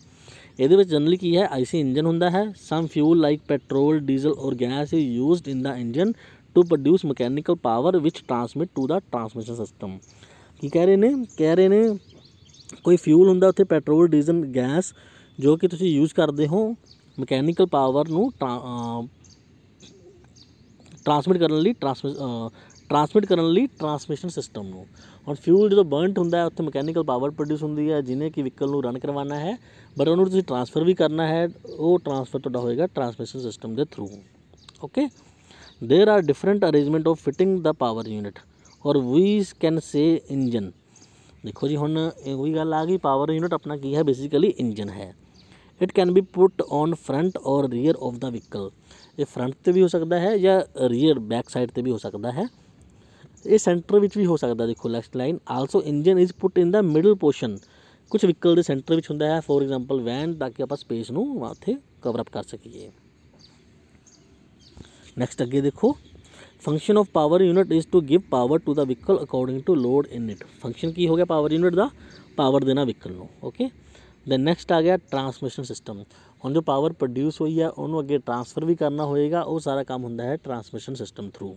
ਇਹਦੇ ਵਿੱਚ ਜਨਰਲੀ ਕੀ ਹੈ ਆਈਸੀ ਇੰਜਨ ਹੁੰਦਾ ਹੈ। Some fuel like petrol, diesel or gas is used in the engine to produce mechanical power which transmit to the transmission system. ਕੀ ਕਹਿ ਰਹੇ ਨੇ ਕੋਈ ਫਿਊਲ ਹੁੰਦਾ ਉੱਥੇ ਪੈਟਰੋਲ, ਡੀਜ਼ਲ, ਗੈਸ, ਜੋ ਕਿ ਤੁਸੀਂ ਯੂਜ਼ ਕਰਦੇ ਹੋ ਮਕੈਨੀਕਲ ਪਾਵਰ ਨੂੰ ਟਰਾਂਸਮਿਟ ਕਰਨ ਲਈ ਟਰਾਂਸਮਿਸ਼ਨ ਸਿਸਟਮ ਨੂੰ। ਹੁਣ ਫਿਊਲ ਜਦੋਂ ਬਰਨਟ ਹੁੰਦਾ ਉੱਥੇ ਮਕੈਨੀਕਲ ਪਾਵਰ ਪ੍ਰੋਡਿਊਸ ਹੁੰਦੀ ਹੈ ਜਿਹਨੇ ਕਿ ਵਹੀਕਲ ਨੂੰ ਰਨ ਕਰਵਾਉਣਾ ਹੈ, ਬਟ ਉਹਨੂੰ ਤੁਸੀਂ ਟਰਾਂਸਫਰ ਵੀ ਕਰਨਾ ਹੈ, ਉਹ ਟਰਾਂਸਫਰ ਤੁਹਾਡਾ ਹੋਏਗਾ ਟਰਾਂਸਮਿਸ਼ਨ ਸਿਸਟਮ ਦੇ ਥਰੂ। ਓਕੇ, ਦੇਰ R different arrangement of fitting the power unit ਔਰ ਵੀ ਕੈਨ ਸੇ ਇੰਜਨ। ਦੇਖੋ ਜੀ ਹੁਣ ਉਹੀ ਗੱਲ ਆ ਗਈ, ਪਾਵਰ ਯੂਨਿਟ ਆਪਣਾ ਕੀ ਹੈ, ਬੇਸਿਕਲੀ ਇੰਜਨ ਹੈ। It can be put on front ਔਰ ਰੀਅਰ ਆਫ ਦਾ ਵਹੀਕਲ, ਇਹ ਫਰੰਟ 'ਤੇ ਵੀ ਹੋ ਸਕਦਾ ਹੈ ਜਾਂ ਰੀਅਰ ਬੈਕ ਸਾਈਡ 'ਤੇ ਵੀ ਹੋ ਸਕਦਾ ਹੈ, ਇਹ ਸੈਂਟਰ ਵਿੱਚ ਵੀ ਹੋ ਸਕਦਾ। ਦੇਖੋ next line, also engine is put in the middle portion, ਕੁਛ ਵਹੀਕਲ ਦੇ ਸੈਂਟਰ ਵਿੱਚ ਹੁੰਦਾ ਹੈ, ਫੋਰ ਐਗਜ਼ਾਮਪਲ ਵੈਨ, ਤਾਂ ਕਿ ਆਪਾਂ ਸਪੇਸ ਨੂੰ ਉੱਥੇ ਕਵਰ ਅਪ ਕਰ ਸਕੀਏ। ਨੈਕਸਟ ਅੱਗੇ ਦੇਖੋ, function of power unit is to give power to the vehicle according to load in it, function ਕੀ ਹੋ ਗਿਆ ਪਾਵਰ ਯੂਨਿਟ ਦਾ, ਪਾਵਰ ਦੇਣਾ ਵਹੀਕਲ ਨੂੰ। ਓਕੇ, ਦੈਨ ਨੈਕਸਟ ਆ ਗਿਆ ਟਰਾਂਸਮਿਸ਼ਨ ਸਿਸਟਮ। ਹੁਣ ਜੋ ਪਾਵਰ ਪ੍ਰੋਡਿਊਸ ਹੋਈ ਹੈ ਉਹਨੂੰ ਅੱਗੇ ਟਰਾਂਸਫਰ ਵੀ ਕਰਨਾ ਹੋਏਗਾ, ਉਹ ਸਾਰਾ ਕੰਮ ਹੁੰਦਾ ਹੈ ਟਰਾਂਸਮਿਸ਼ਨ ਸਿਸਟਮ ਥਰੂ।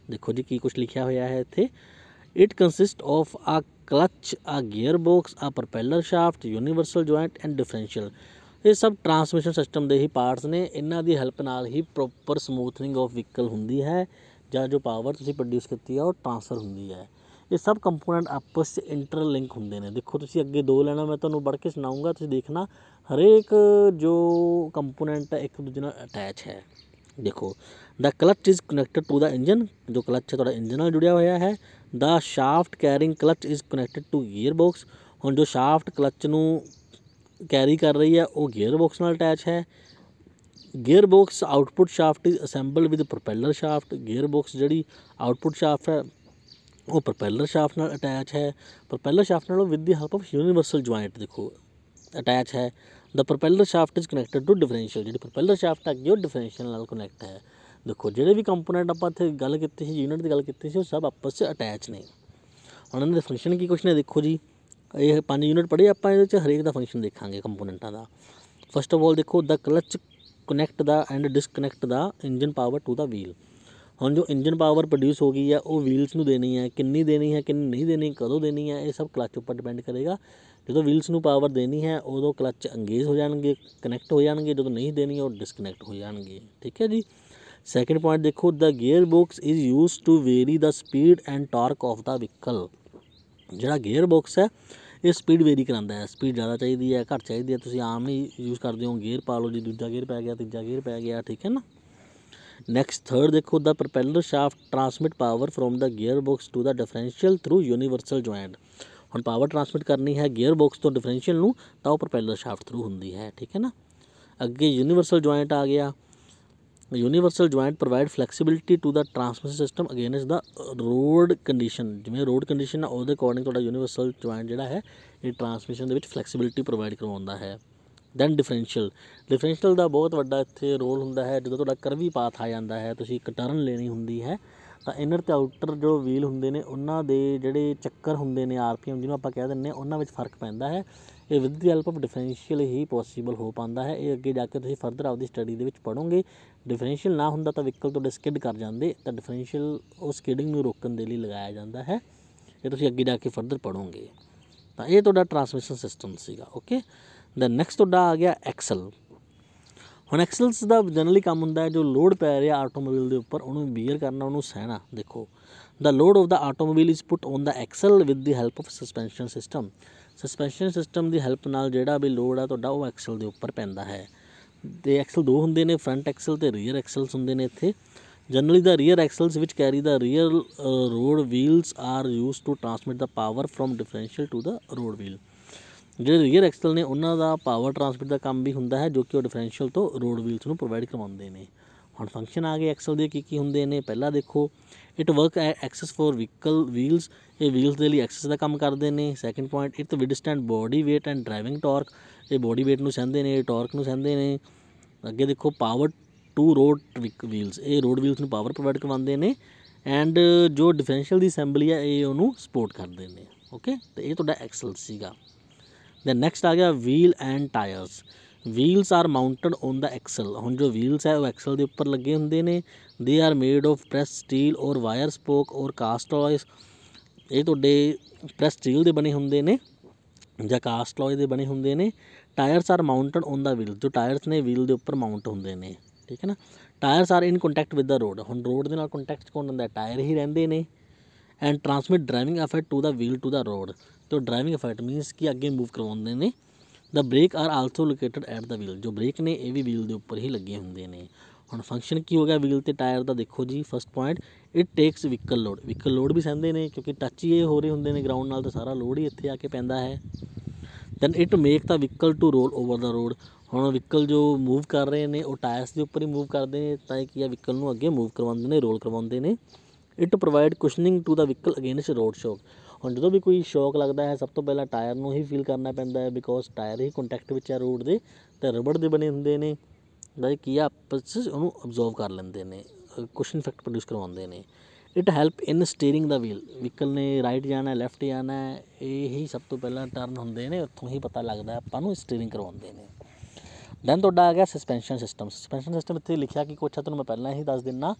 ਦੇਖੋ ਜੀ ਕੀ ਕੁਛ ਲਿਖਿਆ ਹੋਇਆ ਹੈ ਇੱਥੇ, it consist of a clutch, a gear box, a propeller shaft, universal joint and differential, ਇਹ ਸਭ ਟਰਾਂਸਮਿਸ਼ਨ ਸਿਸਟਮ ਦੇ ਹੀ ਪਾਰਟਸ ਨੇ। ਇਹਨਾਂ ਦੀ ਹੈਲਪ ਨਾਲ ਹੀ ਪ੍ਰੋਪਰ ਸਮੂਥਨਿੰਗ ਆਫ ਵਹੀਕਲ ਹੁੰਦੀ ਹੈ, ਜਾਂ ਜੋ ਪਾਵਰ ਤੁਸੀਂ ਪ੍ਰੋਡਿਊਸ ਕੀਤੀ ਹੈ ਉਹ ਟਰਾਂਸਫਰ ਹੁੰਦੀ ਹੈ। ਇਹ ਸਭ ਕੰਪੋਨੈਂਟ ਆਪਸ 'ਚ ਇੰਟਰਲਿੰਕ ਹੁੰਦੇ ਨੇ। ਦੇਖੋ ਤੁਸੀਂ ਅੱਗੇ ਦੋ ਲੈਣਾ ਮੈਂ ਤੁਹਾਨੂੰ ਪੜ੍ਹ ਕੇ ਸੁਣਾਊਂਗਾ, ਤੁਸੀਂ ਦੇਖਣਾ ਹਰੇਕ ਜੋ ਕੰਪੋਨੈਂਟ ਹੈ ਇੱਕ ਦੂਜੇ ਨਾਲ ਅਟੈਚ ਹੈ। ਦੇਖੋ, the clutch is connected to the engine, ਜੋ ਕਲਚ ਹੈ ਤੁਹਾਡਾ ਇੰਜਨ ਨਾਲ ਜੁੜਿਆ ਹੋਇਆ ਹੈ। The shaft carrying clutch is connected to gear box, ਹੁਣ ਜੋ ਸ਼ਾਫਟ ਕਲਚ ਨੂੰ ਕੈਰੀ ਕਰ ਰਹੀ ਹੈ ਉਹ ਗੀਅਰ ਬੋਕਸ ਨਾਲ ਅਟੈਚ ਹੈ। Gear box output shaft is assembled with propeller shaft, gear box ਜਿਹੜੀ ਆਊਟਪੁੱਟ ਸ਼ਾਫਟ ਹੈ ਉਹ ਪ੍ਰੋਪੈਲਰ ਸ਼ਾਫਟ ਨਾਲ ਅਟੈਚ ਹੈ। ਪ੍ਰੋਪੈਲਰ ਸ਼ਾਫਟ ਨਾਲ with the help of universal joint ਦੇਖੋ ਅਟੈਚ ਹੈ। The propeller shaft is connected to differential, ਜਿਹੜੀ ਪ੍ਰੋਪੈਲਰ ਸ਼ਾਫਟ ਹੈਗੀ ਉਹ ਡਿਫਰੈਂਸ਼ੀਅਲ ਨਾਲ ਕਨੈਕਟ ਹੈ। ਦੇਖੋ ਜਿਹੜੇ ਵੀ ਕੰਪੋਨੈਂਟ ਆਪਾਂ ਇੱਥੇ ਗੱਲ ਕੀਤੀ ਸੀ, ਯੂਨਿਟ ਦੀ ਗੱਲ ਕੀਤੀ ਸੀ, ਉਹ ਸਭ ਆਪਸ 'ਚ ਅਟੈਚ ਨੇ। ਹੁਣ ਇਹਨਾਂ ਦੇ ਫੰਕਸ਼ਨ ਕੀ ਕੁਛ ਨੇ, ਦੇਖੋ ਜੀ ਇਹ 5 ਯੂਨਿਟ ਪੜ੍ਹੇ ਆਪਾਂ, ਇਹਦੇ 'ਚ ਹਰੇਕ ਦਾ ਫੰਕਸ਼ਨ ਦੇਖਾਂਗੇ ਕੰਪੋਨੈਂਟਾਂ ਦਾ। ਫਸਟ ਆਫ ਆਲ ਦੇਖੋ, the clutch connect the and disconnect the engine power to the wheel. ਹੁਣ ਜੋ ਇੰਜਨ ਪਾਵਰ ਪ੍ਰੋਡਿਊਸ ਹੋ ਗਈ ਹੈ ਉਹ ਵੀਲਸ ਨੂੰ ਦੇਣੀ ਹੈ, ਕਿੰਨੀ ਦੇਣੀ ਹੈ, ਕਿੰਨੀ ਨਹੀਂ ਦੇਣੀ, ਕਦੋਂ ਦੇਣੀ ਹੈ, ਇਹ ਸਭ ਕਲਚ ਉੱਪਰ ਡਿਪੈਂਡ ਕਰੇਗਾ। ਜਦੋਂ ਵੀਲਸ ਨੂੰ ਪਾਵਰ ਦੇਣੀ ਹੈ ਉਦੋਂ ਕਲੱਚ ਅੰਗੇਜ ਹੋ ਜਾਣਗੇ, ਕਨੈਕਟ ਹੋ ਜਾਣਗੇ, ਜਦੋਂ ਨਹੀਂ ਦੇਣੀ ਉਹ ਡਿਸਕਨੈਕਟ ਹੋ ਜਾਣਗੇ। ਠੀਕ ਹੈ ਜੀ। ਸੈਕਿੰਡ ਪੁਆਇੰਟ ਦੇਖੋ, the gear box is use to vary the speed and torque of the vehicle. ਜਿਹੜਾ ਗੇਅਰ ਬਾਕਸ ਹੈ ਇਹ ਸਪੀਡ ਵੇਰੀ ਕਰਾਉਂਦਾ ਹੈ, ਸਪੀਡ ਜ਼ਿਆਦਾ ਚਾਹੀਦੀ ਹੈ, ਘੱਟ ਚਾਹੀਦੀ ਹੈ। ਤੁਸੀਂ ਆਮ ਹੀ ਯੂਜ਼ ਕਰਦੇ ਹੋ, ਗੇਅਰ ਪਾ ਲਓ ਜੀ, ਦੂਜਾ ਗੇਅਰ ਪੈ ਗਿਆ, ਤੀਜਾ ਗੇਅਰ ਪੈ ਗਿਆ। ਠੀਕ ਹੈ ਨਾ। ਨੈਕਸਟ ਥਰਡ ਦੇਖੋ, the propeller shaft transmit power from the gear box to the differential through universal joint. ਹੁਣ ਪਾਵਰ ਟਰਾਂਸਮਿਟ ਕਰਨੀ ਹੈ ਗੇਅਰ ਬਾਕਸ ਤੋਂ ਡਿਫਰੈਂਸ਼ੀਅਲ ਨੂੰ ਤਾਂ ਉਹ ਪ੍ਰੋਪੈਲਰ ਸ਼ਾਫਟ ਥਰੂ ਹੁੰਦੀ ਹੈ। ਠੀਕ ਹੈ ਨਾ। ਅੱਗੇ ਯੂਨੀਵਰਸਲ ਜੁਆਇੰਟ ਆ ਗਿਆ। Universal joint provide flexibility to the transmission system against the road condition. ਜਿਵੇਂ ਰੋਡ ਕੰਡੀਸ਼ਨ ਆ ਉਹਦੇ ਅਕੋਰਡਿੰਗ ਤੁਹਾਡਾ ਯੂਨੀਵਰਸਲ ਜੁਆਇੰਟ ਜਿਹੜਾ ਹੈ ਇਹ ਟਰਾਂਸਮਿਸ਼ਨ ਦੇ ਵਿੱਚ ਫਲੈਕਸੀਬਿਲਿਟੀ ਪ੍ਰੋਵਾਈਡ ਕਰਵਾਉਂਦਾ ਹੈ। ਦੈਨ ਡਿਫਰੈਂਸ਼ੀਅਲ ਦਾ ਬਹੁਤ ਵੱਡਾ ਇੱਥੇ ਰੋਲ ਹੁੰਦਾ ਹੈ। ਜਦੋਂ ਤੁਹਾਡਾ ਕਰਵੀ ਪਾਥ ਆ ਜਾਂਦਾ ਹੈ, ਤੁਸੀਂ ਇੱਕ ਟਰਨ ਲੈਣੀ ਹੁੰਦੀ ਹੈ ਤਾਂ ਇਨਰ ਅਤੇ ਆਊਟਰ ਜੋ ਵੀਲ ਹੁੰਦੇ ਨੇ ਉਹਨਾਂ ਦੇ ਜਿਹੜੇ ਚੱਕਰ ਹੁੰਦੇ ਨੇ RPM ਜਿਹਨੂੰ ਆਪਾਂ ਕਹਿ ਦਿੰਦੇ ਹਾਂ, ਉਹਨਾਂ ਵਿੱਚ ਫਰਕ ਪੈਂਦਾ ਹੈ। ਇਹ with the help of differential he possible ਹੋ ਪਾਉਂਦਾ ਹੈ। ਇਹ ਅੱਗੇ ਜਾ ਕੇ ਤੁਸੀਂ ਫਰਦਰ ਆਪਦੀ ਸਟੱਡੀ ਦੇ ਵਿੱਚ ਪੜ੍ਹੋਗੇ। ਡਿਫਰੈਂਸ਼ੀਅਲ ਨਾ ਹੁੰਦਾ ਤਾਂ ਵਹੀਕਲ ਤੁਹਾਡੇ ਸਕਿਡ ਕਰ ਜਾਂਦੇ, ਤਾਂ ਡਿਫਰੈਂਸ਼ੀਅਲ ਉਹ ਸਕਿਡਿੰਗ ਨੂੰ ਰੋਕਣ ਦੇ ਲਈ ਲਗਾਇਆ ਜਾਂਦਾ ਹੈ। ਇਹ ਤੁਸੀਂ ਅੱਗੇ ਜਾ ਕੇ ਫਰਦਰ ਪੜ੍ਹੋਗੇ। ਤਾਂ ਇਹ ਤੁਹਾਡਾ ਟਰਾਂਸਮਿਸ਼ਨ ਸਿਸਟਮ ਸੀਗਾ। ਓਕੇ। ਦੈਨ ਨੈਕਸਟ ਤੁਹਾਡਾ ਆ ਗਿਆ ਐਕਸਲ। ਹੁਣ ਐਕਸਲਸ ਦਾ ਜਨਰਲੀ ਕੰਮ ਹੁੰਦਾ ਹੈ ਜੋ ਲੋਡ ਪੈ ਰਿਹਾ ਆਟੋਮੋਬਾਈਲ ਦੇ ਉੱਪਰ ਉਹਨੂੰ ਬੀਅਰ ਕਰਨਾ, ਉਹਨੂੰ ਸਹਿਣਾ। ਦੇਖੋ, the load of the automobile is put on the axle with the help of suspension system. Suspension system ਦੀ ਹੈਲਪ ਨਾਲ ਜਿਹੜਾ ਵੀ ਲੋਡ ਆ ਤੁਹਾਡਾ ਉਹ ਐਕਸਲ ਦੇ ਉੱਪਰ ਪੈਂਦਾ ਹੈ। ਅਤੇ ਐਕਸਲ ਦੋ ਹੁੰਦੇ ਨੇ, ਫਰੰਟ ਐਕਸਲ ਅਤੇ ਰੀਅਰ ਐਕਸਲਸ ਹੁੰਦੇ ਨੇ ਇੱਥੇ। Generally the rear axles which carry the rear road wheels are use to transmit the power from differential to the road wheel. ਜਿਹੜੇ ਰੀਅਰ ਐਕਸਲ ਨੇ ਉਹਨਾਂ ਦਾ ਪਾਵਰ ਟਰਾਂਸਮਿਟ ਦਾ ਕੰਮ ਵੀ ਹੁੰਦਾ ਹੈ ਜੋ ਕਿ ਉਹ ਡਿਫਰੈਂਸ਼ੀਅਲ ਤੋਂ ਰੋਡ ਵੀਲਸ ਨੂੰ ਪ੍ਰੋਵਾਈਡ ਕਰਵਾਉਂਦੇ ਨੇ। ਹੁਣ ਫੰਕਸ਼ਨ ਆ ਗਏ ਐਕਸਲ ਦੇ ਕੀ ਹੁੰਦੇ ਨੇ। ਪਹਿਲਾਂ ਦੇਖੋ, it work axes for vehicle wheels. ਇਹ ਵੀਲਸ ਦੇ ਲਈ ਐਕਸੈਸ ਦਾ ਕੰਮ ਕਰਦੇ ਨੇ। Second point, it withstand body weight and driving torque. ਇਹ ਬੋਡੀ ਵੇਟ ਨੂੰ ਸਹਿੰਦੇ ਨੇ, ਟਾਰਕ ਨੂੰ ਸਹਿੰਦੇ ਨੇ। ਅੱਗੇ ਦੇਖੋ, ਪਾਵਰ ਟੂ ਰੋਡ ਵੀਲਸ। ਇਹ ਰੋਡ ਵੀਲਸ ਨੂੰ ਪਾਵਰ ਪ੍ਰੋਵਾਈਡ ਕਰਵਾਉਂਦੇ ਨੇ ਐਂਡ ਜੋ ਡਿਫਰੈਂਸ਼ੀਅਲ ਦੀ ਅਸੈਂਬਲੀ ਹੈ ਇਹ ਉਹਨੂੰ ਸਪੋਰਟ ਕਰਦੇ ਨੇ। ਓਕੇ। ਅਤੇ ਇਹ ਤੁਹਾਡਾ ਐਕਸਲ ਸੀਗਾ। ਦੈਨ ਨੈਕਸਟ ਆ ਗਿਆ wheel and tyres. Wheels are mounted on the axle. ਹੁਣ ਜੋ ਵੀਲਸ ਹੈ ਉਹ ਐਕਸਲ ਦੇ ਉੱਪਰ ਲੱਗੇ ਹੁੰਦੇ ਨੇ। They are made of press steel ਔਰ ਵਾਇਰ ਸਪੋਕ ਔਰ ਕਾਸਟ ਆਇਸ। ਇਹ ਤੁਹਾਡੇ ਪ੍ਰੈਸ ਸਟੀਲ ਦੇ ਬਣੇ ਹੁੰਦੇ ਨੇ ਜਾਂ ਕਾਸਟ ਆਇਲ ਦੇ ਬਣੇ ਹੁੰਦੇ ਨੇ। Tyres are mounted on the wheel. ਜੋ ਟਾਇਰਸ ਨੇ ਵੀਲ ਦੇ ਉੱਪਰ ਮਾਊਂਟ ਹੁੰਦੇ ਨੇ। ਠੀਕ ਹੈ ਨਾ। Tyres are in contact with the road. ਹੁਣ ਰੋਡ ਦੇ ਨਾਲ ਕੰਟੈਕਟ 'ਚ ਕੌਣ ਹੁੰਦਾ? ਟਾਇਰ ਹੀ ਰਹਿੰਦੇ ਨੇ। And transmit driving effect to the wheel to the road. ਅਤੇ ਉਹ ਡਰਾਈਵਿੰਗ ਇਫੈਕਟ ਮੀਨਸ ਕਿ ਅੱਗੇ ਮੂਵ ਕਰਵਾਉਂਦੇ ਨੇ। The brake are also located at the wheel. ਜੋ ਬ੍ਰੇਕ ਨੇ ਇਹ ਵੀ ਵੀਲ ਦੇ ਉੱਪਰ ਹੀ ਲੱਗੇ ਹੁੰਦੇ ਨੇ। ਹੁਣ ਫੰਕਸ਼ਨ ਕੀ ਹੋ ਗਿਆ ਵੀਲ ਅਤੇ ਟਾਇਰ ਦਾ? ਦੇਖੋ ਜੀ, first point, it takes vehicle load. Vehicle load ਵੀ ਸਹਿੰਦੇ ਨੇ ਕਿਉਂਕਿ ਟੱਚ ਹੀ ਇਹ ਹੋ ਰਹੇ ਹੁੰਦੇ ਨੇ ਗਰਾਊਂਡ ਨਾਲ, ਤਾਂ ਸਾਰਾ ਲੋਡ ਹੀ ਇੱਥੇ ਆ ਕੇ ਪੈਂਦਾ ਹੈ। Then it make the vehicle to roll over the road. ਹੁਣ ਵਹੀਕਲ ਜੋ ਮੂਵ ਕਰ ਰਹੇ ਨੇ ਉਹ ਟਾਇਰਸ ਦੇ ਉੱਪਰ ਹੀ ਮੂਵ ਕਰਦੇ ਨੇ, ਤਾਂ ਇਹ ਕੀ ਆ ਵਹੀਕਲ ਨੂੰ ਅੱਗੇ ਮੂਵ ਕਰਵਾਉਂਦੇ ਨੇ, ਰੋਲ ਕਰਵਾਉਂਦੇ ਨੇ। It provide cushioning to the vehicle against road shock. ਹੁਣ ਜਦੋਂ ਵੀ ਕੋਈ ਸ਼ੌਕ ਲੱਗਦਾ ਹੈ ਸਭ ਤੋਂ ਪਹਿਲਾਂ ਟਾਇਰ ਨੂੰ ਹੀ ਫੀਲ ਕਰਨਾ ਪੈਂਦਾ ਹੈ, ਬਿਕੋਜ਼ ਟਾਇਰ ਹੀ ਕੰਟੈਕਟ ਵਿੱਚ ਹੈ ਰੋਡ ਦੇ, ਅਤੇ ਰਬੜ ਦੇ ਬਣੇ ਹੁੰਦੇ ਨੇ, ਦਾ ਕੀ ਆ ਆਪਸ 'ਚ ਉਹਨੂੰ ਅਬਜ਼ੋਰਵ ਕਰ ਲੈਂਦੇ ਨੇ, ਕੁਸ਼ਨ ਇਫੈਕਟ ਪ੍ਰੋਡਿਊਸ ਕਰਵਾਉਂਦੇ ਨੇ। It help in steering the wheel. Vehicle ਨੇ ਰਾਈਟ ਜਾਣਾ, ਲੈਫਟ ਜਾਣਾ, ਇਹ ਹੀ ਸਭ ਤੋਂ ਪਹਿਲਾਂ ਟਰਨ ਹੁੰਦੇ ਨੇ, ਉੱਥੋਂ ਹੀ ਪਤਾ ਲੱਗਦਾ ਆਪਾਂ ਨੂੰ, ਸਟੀਅਰਿੰਗ ਕਰਵਾਉਂਦੇ ਨੇ। ਦੈਨ ਤੁਹਾਡਾ ਆ ਗਿਆ ਸਸਪੈਂਸ਼ਨ ਸਿਸਟਮ। ਸਸਪੈਂਸ਼ਨ ਸਿਸਟਮ ਇੱਥੇ ਲਿਖਿਆ ਕਿ ਕੁਛ ਆ, ਤੁਹਾਨੂੰ ਮੈਂ ਪਹਿਲਾਂ ਹੀ ਦੱਸ ਦਿੰਦਾ।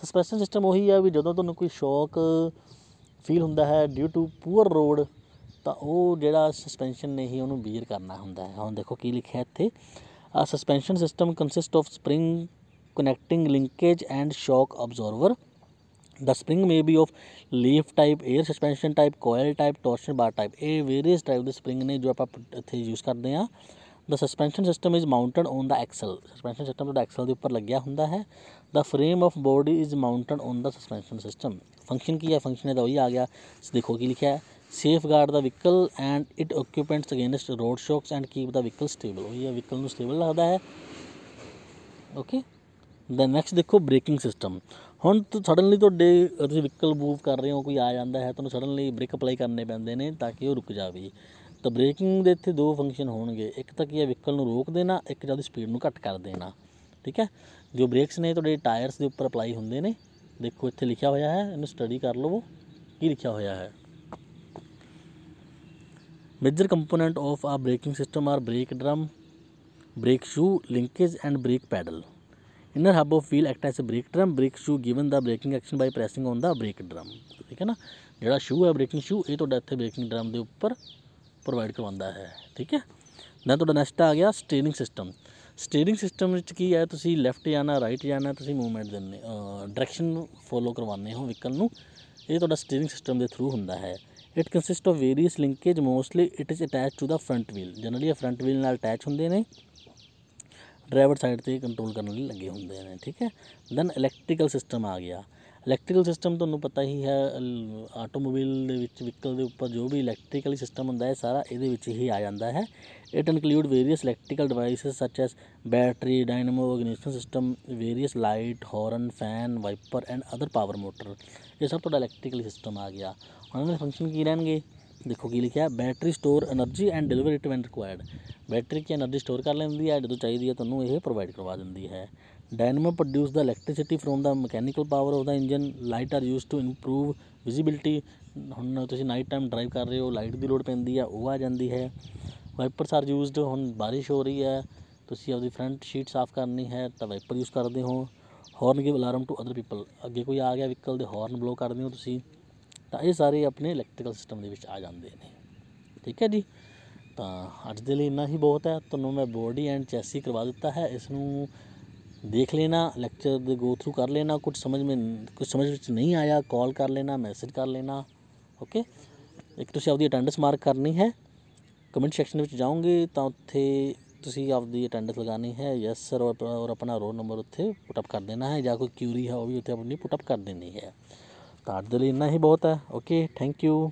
ਸਸਪੈਂਸ਼ਨ ਸਿਸਟਮ ਉਹੀ ਆ ਵੀ ਜਦੋਂ ਤੁਹਾਨੂੰ ਕੋਈ ਸ਼ੌਕ ਫੀਲ ਹੁੰਦਾ ਹੈ ਡਿਊ ਟੂ ਪੂਅਰ ਰੋਡ, ਤਾਂ ਉਹ ਜਿਹੜਾ ਸਸਪੈਂਸ਼ਨ ਨੇ ਹੀ ਉਹਨੂੰ ਬੀਅਰ ਕਰਨਾ ਹੁੰਦਾ ਹੈ। ਹੁਣ ਦੇਖੋ ਕੀ ਲਿਖਿਆ ਇੱਥੇ, a suspension system consist of spring connecting linkage and shock absorber. The spring may be of leaf type, air suspension type, coil type, torsion bar type. ਇਹ ਵੇਰੀਅਸ ਟਾਈਪ ਦੇ ਸਪਰਿੰਗ ਨੇ ਜੋ ਆਪਾਂ ਇੱਥੇ ਯੂਜ਼ ਕਰਦੇ ਹਾਂ। The suspension system is mounted on the axle. Suspension system ਤੁਹਾਡਾ ਐਕਸਲ ਦੇ ਉੱਪਰ ਲੱਗਿਆ ਹੁੰਦਾ ਹੈ। The frame of body is mounted on the suspension system. Function ਕੀ ਹੈ? ਫੰਕਸ਼ਨ ਇਹਦਾ ਉਹੀ ਆ ਗਿਆ, ਦੇਖੋ ਕੀ ਲਿਖਿਆ ਹੈ, safeguard the vehicle and it occupants against road shocks and keep the vehicle stable. ਉਹੀ ਹੈ, ਵਹੀਕਲ ਨੂੰ ਸਟੇਬਲ ਰੱਖਦਾ ਹੈ। ਓਕੇ। ਦੈਨ ਨੈਕਸਟ ਦੇਖੋ ਬ੍ਰੇਕਿੰਗ ਸਿਸਟਮ। ਹੁਣ ਸਡਨਲੀ ਤੁਹਾਡੇ ਤੁਸੀਂ ਵਹੀਕਲ ਮੂਵ ਕਰ ਰਹੇ ਹੋ, ਕੋਈ ਆ ਜਾਂਦਾ ਹੈ, ਤੁਹਾਨੂੰ ਸਡਨਲੀ ਬ੍ਰੇਕ ਅਪਲਾਈ ਕਰਨੇ ਪੈਂਦੇ ਨੇ ਤਾਂ ਕਿ ਉਹ ਰੁਕ ਜਾਵੇ। ਤਾਂ ਬ੍ਰੇਕਿੰਗ ਦੇ ਇੱਥੇ ਦੋ ਫੰਕਸ਼ਨ ਹੋਣਗੇ, ਇੱਕ ਤਾਂ ਕੀ ਹੈ ਵਹੀਕਲ ਨੂੰ ਰੋਕ ਦੇਣਾ, ਇੱਕ ਜਾਂ ਉਹਦੀ ਸਪੀਡ ਨੂੰ ਘੱਟ ਕਰ ਦੇਣਾ। ਠੀਕ ਹੈ। ਜੋ ਬ੍ਰੇਕਸ ਨੇ ਤੁਹਾਡੇ ਟਾਇਰਸ ਦੇ ਉੱਪਰ ਅਪਲਾਈ ਹੁੰਦੇ ਨੇ, ਦੇਖੋ ਇੱਥੇ ਲਿਖਿਆ ਹੋਇਆ ਹੈ, ਇਹਨੂੰ ਸਟੱਡੀ ਕਰ ਲਵੋ ਕੀ ਲਿਖਿਆ ਹੋਇਆ ਹੈ। Major component of a braking system are brake drum, brake shoe, linkage and brake pedal. Inner hub of wheel act as a brake drum. Brake shoe given the braking action by pressing on the brake drum. ठीक है ना। ਜਿਹੜਾ ਸ਼ੂ ਹੈ ਬ੍ਰੇਕਿੰਗ ਸ਼ੂ, ਇਹ ਤੁਹਾਡਾ ਇੱਥੇ ਬ੍ਰੇਕਿੰਗ ਡਰਮ ਦੇ ਉੱਪਰ ਪ੍ਰੋਵਾਈਡ ਕਰਵਾਉਂਦਾ ਹੈ। ਠੀਕ ਹੈ। ਦੈਨ ਤੁਹਾਡਾ ਨੈਕਸਟ ਆ ਗਿਆ ਸਟੀਅਰਿੰਗ ਸਿਸਟਮ। ਸਟੀਅਰਿੰਗ ਸਿਸਟਮ ਵਿੱਚ ਕੀ ਹੈ, ਤੁਸੀਂ ਲੈਫਟ ਜਾਣਾ ਰਾਈਟ ਜਾਣਾ, ਤੁਸੀਂ ਮੂਵਮੈਂਟ ਦਿੰਦੇ ਡਾਇਰੈਕਸ਼ਨ ਫੋਲੋ ਕਰਵਾਉਂਦੇ ਹੋ ਵਹੀਕਲ ਨੂੰ, ਇਹ ਤੁਹਾਡਾ ਸਟੀਅਰਿੰਗ ਸਿਸਟਮ ਦੇ ਥਰੂ ਹੁੰਦਾ ਹੈ। It consist of various linkage, mostly it is attach to the front wheel. Generally ਇਹ ਫਰੰਟ ਵੀਲ ਨਾਲ ਅਟੈਚ ਹੁੰਦੇ ਨੇ, ਡਰਾਈਵਰ ਸਾਈਡ 'ਤੇ ਕੰਟਰੋਲ ਕਰਨ ਲਈ ਲੱਗੇ ਹੁੰਦੇ ਨੇ। ਠੀਕ ਹੈ। ਦੈਨ ਇਲੈਕਟ੍ਰੀਕਲ ਸਿਸਟਮ ਆ ਗਿਆ। ਇਲੈਕਟ੍ਰੀਕਲ ਸਿਸਟਮ ਤੁਹਾਨੂੰ ਪਤਾ ਹੀ ਹੈ, ਆਟੋਮੋਬਾਈਲ ਦੇ ਵਿੱਚ ਵਹੀਕਲ ਦੇ ਉੱਪਰ ਜੋ ਵੀ ਇਲੈਕਟ੍ਰੀਕਲ ਸਿਸਟਮ ਹੁੰਦਾ ਹੈ ਸਾਰਾ ਇਹਦੇ ਵਿੱਚ ਹੀ ਆ ਜਾਂਦਾ ਹੈ। It include various electrical devices such as battery, dynamo, ignition system, various light, horn, fan, wiper and other power motor. ਇਹ ਸਭ ਤੁਹਾਡਾ ਇਲੈਕਟ੍ਰੀਕਲ ਸਿਸਟਮ ਆ ਗਿਆ। ਉਹਨਾਂ ਦੇ ਫੰਕਸ਼ਨ ਕੀ ਰਹਿਣਗੇ, ਦੇਖੋ ਕੀ ਲਿਖਿਆ, battery store energy and deliver it when required. Battery ਕੀ ਐਨਰਜੀ ਸਟੋਰ ਕਰ ਲੈਂਦੀ ਹੈ, ਜਦੋਂ ਚਾਹੀਦੀ ਹੈ ਤੁਹਾਨੂੰ ਇਹ ਪ੍ਰੋਵਾਈਡ ਕਰਵਾ ਦਿੰਦੀ ਹੈ। Dynamo produce the electricity from the mechanical power of the engine. Light are use to improve visibility. ਹੁਣ ਤੁਸੀਂ ਨਾਈਟ ਟਾਈਮ ਡਰਾਈਵ ਕਰ ਰਹੇ ਹੋ, ਲਾਈਟ ਦੀ ਲੋੜ ਪੈਂਦੀ ਆ, ਉਹ ਆ ਜਾਂਦੀ ਹੈ। ਵਾਈਪਰਸ ਆਰ ਯੂਜ਼ਡ, ਹੁਣ ਬਾਰਿਸ਼ ਹੋ ਰਹੀ ਹੈ, ਤੁਸੀਂ ਆਪਦੀ ਫਰੰਟ ਸ਼ੀਟ ਸਾਫ਼ ਕਰਨੀ ਹੈ ਤਾਂ ਵਾਈਪਰ ਯੂਜ਼ ਕਰਦੇ ਹੋ। Horn give alarm to other people, ਅੱਗੇ ਕੋਈ ਆ ਗਿਆ ਵਹੀਕਲ ਦੇ ਹੌਰਨ ਬਲੋ ਕਰਦੇ ਹੋ ਤੁਸੀਂ, ਤਾਂ ਇਹ ਸਾਰੇ ਆਪਣੇ ਇਲੈਕਟ੍ਰੀਕਲ ਸਿਸਟਮ ਦੇ ਵਿੱਚ ਆ ਜਾਂਦੇ ਨੇ। ਠੀਕ ਹੈ ਜੀ। ਤਾਂ ਅੱਜ ਦੇ ਲਈ ਇੰਨਾ ਹੀ ਬਹੁਤ ਹੈ। ਤੁਹਾਨੂੰ ਮੈਂ ਬੋਡੀ ਐਂਡ ਚੈਸੀ ਕਰਵਾ ਦਿੱਤਾ ਹੈ, ਇਸ ਨੂੰ ਦੇਖ ਲੈਣਾ, ਲੈਕਚਰ ਦੇ ਗੋ ਥਰੂ ਕਰ ਲੈਣਾ। ਕੁਝ ਸਮਝ ਵਿੱਚ ਨਹੀਂ ਆਇਆ ਕਾਲ ਕਰ ਲੈਣਾ, ਮੈਸੇਜ ਕਰ ਲੈਣਾ। ਓਕੇ। ਇੱਕ ਤੁਸੀਂ ਆਪਦੀ ਅਟੈਂਡੈਂਸ ਮਾਰਕ ਕਰਨੀ ਹੈ, ਕਮੈਂਟ ਸੈਕਸ਼ਨ ਵਿੱਚ ਜਾਓਗੇ ਤਾਂ ਉੱਥੇ ਤੁਸੀਂ ਆਪਦੀ ਅਟੈਂਡੈਂਸ ਲਗਾਉਣੀ ਹੈ, ਯੈਸ ਸਰ, ਔਰ ਆਪਣਾ ਰੋਲ ਨੰਬਰ ਉੱਥੇ ਪੁੱਟਅਪ ਕਰ ਦੇਣਾ ਹੈ, ਜਾਂ ਕੋਈ ਕਿਊਰੀ ਹੈ ਉਹ ਵੀ ਉੱਥੇ ਆਪਣੀ ਪੁੱਟਅਪ ਕਰ ਦੇਣੀ ਹੈ। ਤਾਂ ਅੱਜ ਦੇ ਲਈ ਇੰਨਾ ਹੀ ਬਹੁਤ ਹੈ। Okay, thank you.